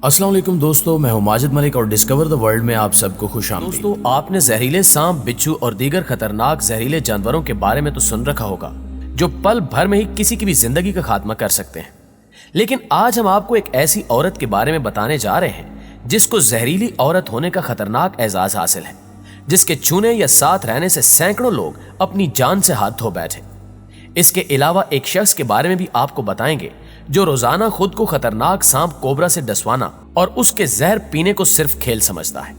अस्सलाम वालेकुम दोस्तों, मैं हूं माजिद मलिक और डिस्कवर द वर्ल्ड में आप सबको खुशामदीद। दोस्तों, आपने जहरीले सांप, बिच्छू और दीगर खतरनाक जहरीले जानवरों के बारे में तो सुन रखा होगा जो पल भर में ही किसी की भी जिंदगी का खात्मा कर सकते हैं। लेकिन आज हम आपको एक ऐसी औरत के बारे में बताने जा रहे हैं जिसको जहरीली औरत होने का खतरनाक एजाज हासिल है, जिसके छूने या साथ रहने से सैकड़ों लोग अपनी जान से हाथ धो बैठे। इसके अलावा एक शख्स के बारे में भी आपको बताएंगे जो रोजाना खुद को खतरनाक सांप कोबरा से डसवाना और उसके जहर पीने को सिर्फ खेल समझता है।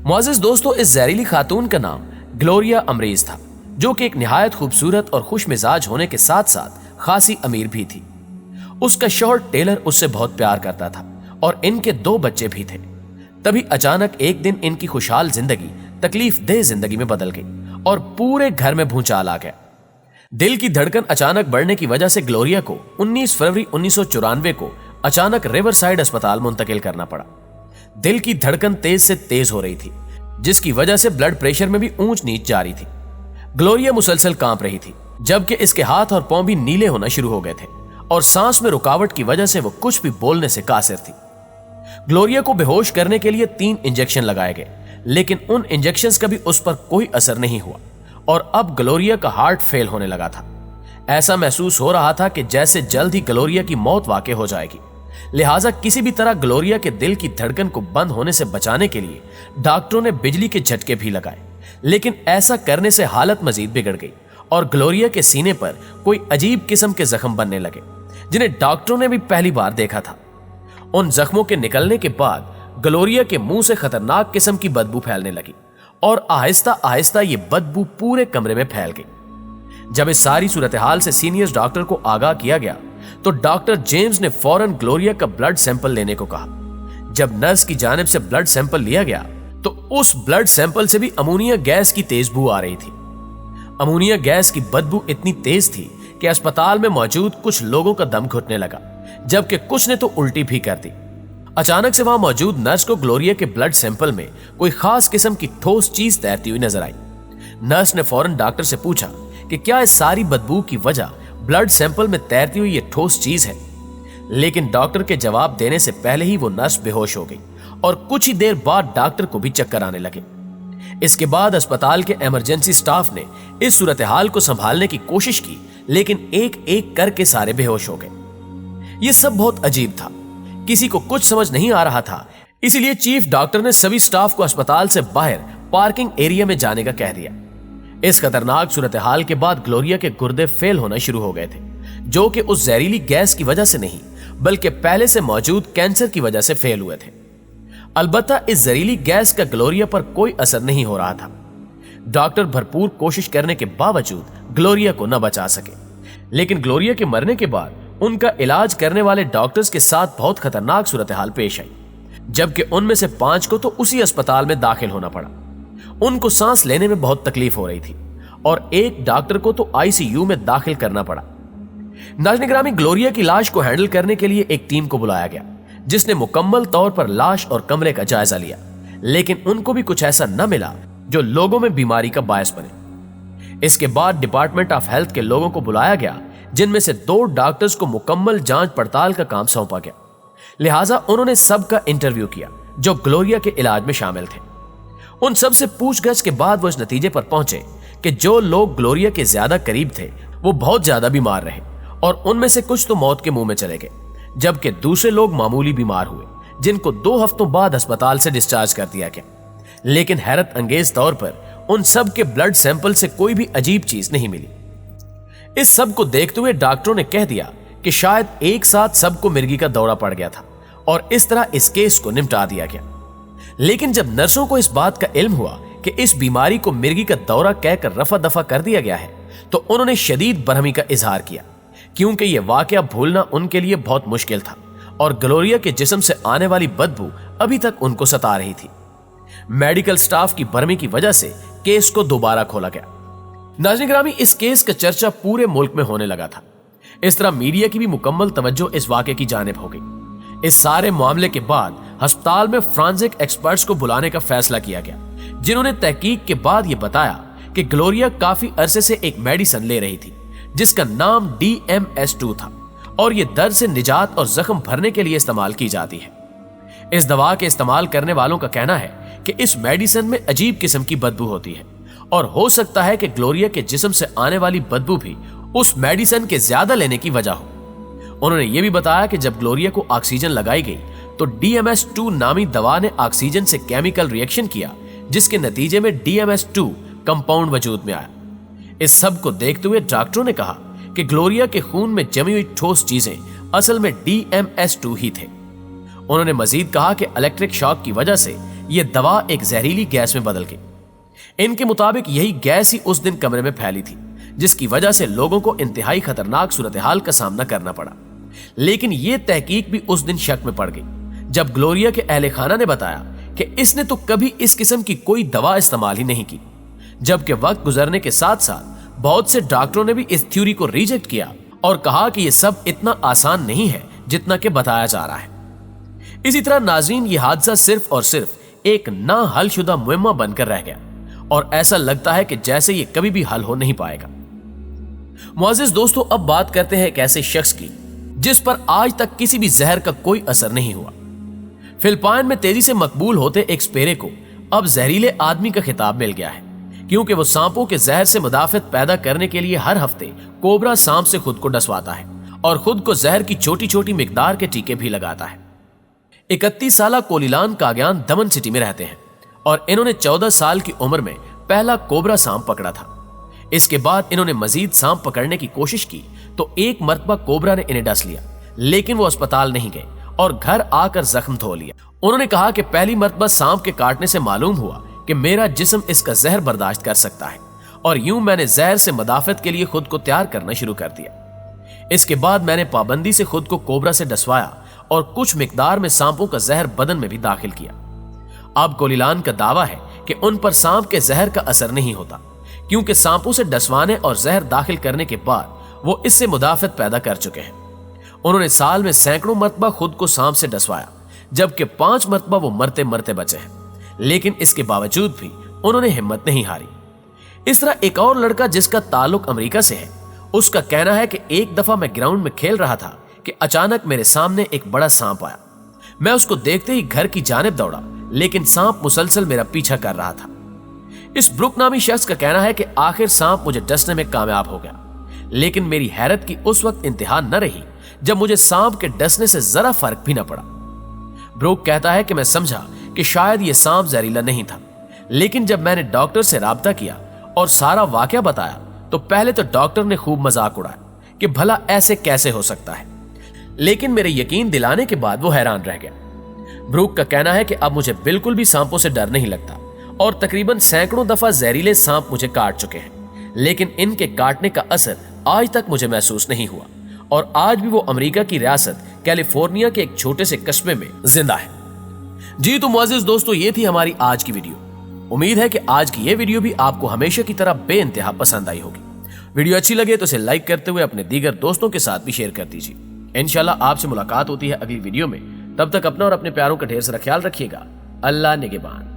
मुअज़्ज़िज़ दोस्तों, इस जहरीली खातून का नाम ग्लोरिया अमरीज था, जो कि एक निहायत खूबसूरत और खुश मिजाज होने के साथ साथ खासी अमीर भी थी। उसका शौहर टेलर उससे बहुत प्यार करता था और इनके 2 बच्चे भी थे। तभी अचानक एक दिन इनकी खुशहाल जिंदगी तकलीफ दे जिंदगी में बदल गई और पूरे घर में भूचाल आ गया। दिल की धड़कन अचानक बढ़ने की वजह से ग्लोरिया को 19 फरवरी 1994 को अचानक रिवरसाइड अस्पताल मुंतकिल करना पड़ा। दिल की धड़कन तेज से तेज हो रही थी, जिसकी वजह से ब्लड प्रेशर में भी ऊंच नीच जारी थी। ग्लोरिया मुसलसल कांप रही थी, जबकि इसके हाथ और पांव भी नीले होना शुरू हो गए थे और सांस में रुकावट की वजह से वो कुछ भी बोलने से कासिर थी। ग्लोरिया को बेहोश करने के लिए 3 इंजेक्शन लगाए गए, लेकिन उन इंजेक्शंस का भी उस पर कोई असर नहीं हुआ और अब ग्लोरिया का हार्ट फेल होने लगा था। ऐसा महसूस हो रहा था कि जैसे जल्द ही ग्लोरिया की मौत वाक़ई हो जाएगी। लिहाजा किसी भी तरह ग्लोरिया के दिल की धड़कन को बंद होने से बचाने के लिए डॉक्टरों ने बिजली के झटके भी लगाए, लेकिन ऐसा करने से हालत मजीद बिगड़ गई और ग्लोरिया के सीने पर कोई अजीब किस्म के जख्म बनने लगे, जिन्हें डॉक्टरों ने भी पहली बार देखा था। उन जख्मों के निकलने के बाद ग्लोरिया के मुंह से खतरनाक किस्म की बदबू फैलने लगी और आहिस्ता आहिस्ता ये बदबू पूरे कमरे में फैल गई। जब इस सारी सूरत हाल से सीनियर डॉक्टर को आगाह किया गया तो डॉक्टर जेम्स ने फौरन ग्लोरिया का ब्लड सैंपल लेने को कहा। जब नर्स की जानिब से ब्लड सैंपल लिया गया तो उस ब्लड सैंपल से भी अमोनिया गैस की तेज बू आ रही थी। अमोनिया गैस की बदबू इतनी तेज थी कि अस्पताल में मौजूद कुछ लोगों का दम घुटने लगा, जबकि कुछ ने तो उल्टी भी कर दी। अचानक से वहां मौजूद नर्स को ग्लोरिया के ब्लड सैंपल में कोई खास किस्म की ठोस चीज तैरती हुई नजर आई। नर्स ने फौरन डॉक्टर से पूछा कि क्या इस सारी बदबू की वजह ब्लड सैंपल में तैरती हुई ये ठोस चीज है, लेकिन डॉक्टर के जवाब देने से पहले ही वो नर्स बेहोश हो गई और कुछ ही देर बाद डॉक्टर को भी चक्कर आने लगे। इसके बाद अस्पताल के इमरजेंसी स्टाफ ने इस सूरत हाल को संभालने की कोशिश की, लेकिन एक एक करके सारे बेहोश हो गए। ये सब बहुत अजीब था, किसी को कुछ समझ नहीं आ रहा था। इसीलिए चीफ डॉक्टर ने सभी स्टाफ को अस्पताल से बाहर पार्किंग एरिया में जाने का कह दिया। इस खतरनाक सूरत हाल के बाद ग्लोरिया के गुर्दे फेल होना शुरू हो गए थे, जो कि उस जहरीली गैस की वजह से नहीं बल्कि पहले से मौजूद कैंसर की वजह से फेल हुए थे। अलबत्ता इस जहरीली गैस का ग्लोरिया पर कोई असर नहीं हो रहा था। डॉक्टर भरपूर कोशिश करने के बावजूद ग्लोरिया को न बचा सके, लेकिन ग्लोरिया के मरने के बाद उनका इलाज करने वाले डॉक्टर्स के साथ बहुत खतरनाक सूरत हाल पेश आई, जबकि उनमें से 5 को तो उसी अस्पताल में दाखिल होना पड़ा। उनको सांस लेने में बहुत तकलीफ हो रही थी और एक डॉक्टर को तो आईसीयू में दाखिल करना पड़ा। नाज़-ए-ग्रामी, ग्लोरिया की लाश को हैंडल करने के लिए एक टीम को बुलाया गया, जिसने मुकम्मल तौर पर लाश और कमरे का जायजा लिया, लेकिन उनको भी कुछ ऐसा न मिला जो लोगों में बीमारी का बायस बने। इसके बाद डिपार्टमेंट ऑफ हेल्थ के लोगों को बुलाया गया, जिनमें से 2 डॉक्टर्स को मुकम्मल जांच पड़ताल का काम सौंपा गया। लिहाजा उन्होंने सबका इंटरव्यू किया जो ग्लोरिया के इलाज में शामिल थे। उन सब से पूछगछ के बाद वो इस नतीजे पर पहुंचे कि जो लोग ग्लोरिया के ज्यादा करीब थे वो बहुत ज्यादा बीमार रहे और उनमें से कुछ तो मौत के मुंह में चले गए, जबकि दूसरे लोग मामूली बीमार हुए, जिनको 2 हफ्तों बाद अस्पताल से डिस्चार्ज कर दिया गया। लेकिन हैरत अंगेज तौर पर उन सब के ब्लड सैंपल से कोई भी अजीब चीज नहीं मिली। इस सब को देखते हुए डॉक्टरों ने कह दिया कि शायद एक साथ सबको मिर्गी का दौरा पड़ गया था और इस तरह इस केस को निपटा दिया गया। लेकिन जब नर्सों को इस बात का इल्म हुआ कि इस बीमारी को मिर्गी का दौरा कहकर रफा दफा कर दिया गया है, तो उन्होंने शदीद बरहमी का इजहार किया, क्योंकि यह वाकया भूलना उनके लिए बहुत मुश्किल था और ग्लोरिया के जिस्म से आने वाली बदबू अभी तक उनको सता रही थी। मेडिकल स्टाफ की बरहमी की वजह से केस को दोबारा खोला गया। नाज़-ए-ग्रामी, इस केस का चर्चा पूरे मुल्क में होने लगा था। इस तरह मीडिया की भी मुकम्मल तवज्जो इस वाक़े की जानिब हो गई। इस सारे मामले के बाद अस्पताल में फॉरेंसिक एक्सपर्ट्स को बुलाने का फैसला किया गया, जिन्होंने तहकीक के बाद यह बताया कि ग्लोरिया काफी अरसे से एक मेडिसिन ले रही थी जिसका नाम DMS2 था और यह दर्द से निजात और जख्म भरने के लिए इस्तेमाल की जाती है। इस दवा के इस्तेमाल करने वालों का कहना है कि इस मेडिसिन में अजीब किस्म की बदबू होती है और हो सकता है कि ग्लोरिया के जिस्म से आने वाली बदबू भी उस मेडिसिन के ज्यादा लेने की वजह हो। उन्होंने ये भी बताया कि जब ग्लोरिया को ऑक्सीजन लगाई गई तो DMS2 नामी दवा ने ऑक्सीजन से केमिकल रिएक्शन किया, जिसके नतीजे में DMS2 कंपाउंड वजूद में आया। इस सब को देखते हुए डॉक्टरों ने कहा कि ग्लोरिया के खून में जमी हुई ठोस चीजें असल में DMS2 ही थे। उन्होंने मजीद कहा कि इलेक्ट्रिक शॉक की वजह से यह दवा एक जहरीली गैस में बदल गई। इनके मुताबिक यही गैस ही उस दिन कमरे में फैली थी, जिसकी वजह से लोगों को इंतहाई खतरनाक सूरत हाल का सामना करना पड़ा। लेकिन यह तहकीक भी उस दिन शक में पड़ गई जब ग्लोरिया के अहले खाना ने बताया कि इसने तो कभी इस किस्म की कोई दवा इस्तेमाल ही नहीं की। जबकि वक्त गुजरने के साथ साथ बहुत से डॉक्टरों ने भी इस थ्योरी को रिजेक्ट किया और कहा कि यह सब इतना आसान नहीं है जितना कि बताया जा रहा है। इसी तरह नाज़रीन, यह हादसा सिर्फ और सिर्फ एक ना हल शुदा मुअम्मा बनकर रह गया और ऐसा लगता है कि जैसे ये कभी भी हल हो नहीं पाएगा। मुअज़्ज़िज़ दोस्तों, अब बात करते हैं एक ऐसे शख्स की जिस पर आज तक किसी भी जहर का कोई असर नहीं हुआ। फिलिपाइन में तेजी से मकबूल होते एक स्पेरे को अब जहरीले आदमी का खिताब मिल गया है, क्योंकि वो सांपों के जहर से मुदाफत पैदा करने के लिए हर हफ्ते कोबरा सांप से खुद को डसवाता है और खुद को जहर की छोटी छोटी मिकदार के टीके भी लगाता है। 31 साला कोलिलान काग्यान दमन सिटी में रहते हैं और इन्होंने 14 साल की उम्र में पहला कोबरा सांप पकड़ा था। इसके बाद इन्होंने मजीद सांप पकड़ने की कोशिश की तो एक मरतबा कोबरा ने इन्हें डस लिया, लेकिन वो अस्पताल नहीं गए और घर आकर जख्म धो लिया। उन्होंने कहा कि पहली मरतबा सांप के काटने से मालूम हुआ कि मेरा जिस्म इसका जहर बर्दाश्त कर सकता है और यूं मैंने जहर से मदाफत के लिए खुद को तैयार करना शुरू कर दिया। इसके बाद मैंने पाबंदी से खुद को कोबरा से डसवाया और कुछ मिकदार में सांपों का जहर बदन में भी दाखिल किया। अब कोलिलान का दावा है कि उन पर सांप के जहर का असर नहीं होता, क्योंकि सांपों से डसवाने और जहर दाखिल करने के बाद वो इससे मुदाफत पैदा कर चुके हैं। उन्होंने साल में सैकड़ों मरतबा खुद को सांप से डसवाया, जबकि 5 मरतबा वो मरते मरते बचे हैं, लेकिन इसके बावजूद भी उन्होंने हिम्मत नहीं हारी। इस तरह एक और लड़का जिसका ताल्लुक अमेरिका से है, उसका कहना है कि एक दफा मैं ग्राउंड में खेल रहा था कि अचानक मेरे सामने एक बड़ा सांप आया। मैं उसको देखते ही घर की जानिब दौड़ा, लेकिन सांप मुसलसल मेरा पीछा कर रहा था। इस ब्रुक नामी शख्स का कहना है कि आखिर सांप मुझे डसने में कामयाब हो गया, लेकिन मेरी हैरत की उस वक्त इंतहा न रही जब मुझे सांप के डसने से जरा फर्क भी न पड़ा। ब्रुक कहता है कि मैं समझा कि शायद यह सांप जहरीला नहीं था, लेकिन जब मैंने डॉक्टर से राब्ता किया और सारा वाकया बताया तो पहले तो डॉक्टर ने खूब मजाक उड़ाया कि भला ऐसे कैसे हो सकता है, लेकिन मेरे यकीन दिलाने के बाद वो हैरान रह गया। ब्रुक का कहना है कि अब मुझे बिल्कुल भी सांपों से डर नहीं लगता और तकरीबन सैकड़ों दफा जहरीले सांप मुझे काट चुके हैं, लेकिन इनके काटने का असर आज तक मुझे महसूस नहीं हुआ और आज भी वो अमेरिका की रियासत कैलिफोर्निया के एक छोटे से कस्बे में जिंदा है। जी तो मुअज़्ज़िज़ दोस्तों, ये थी हमारी आज की वीडियो। उम्मीद है कि आज की ये वीडियो भी आपको हमेशा की तरह बेइंतहा पसंद आई होगी। वीडियो अच्छी लगे तो इसे लाइक करते हुए अपने दीगर दोस्तों के साथ भी शेयर कर दीजिए। इंशाल्लाह आपसे मुलाकात होती है अगली वीडियो में। तब तक अपना और अपने प्यारों का ढेर सारा ख्याल रखिएगा। अल्लाह निगहबान।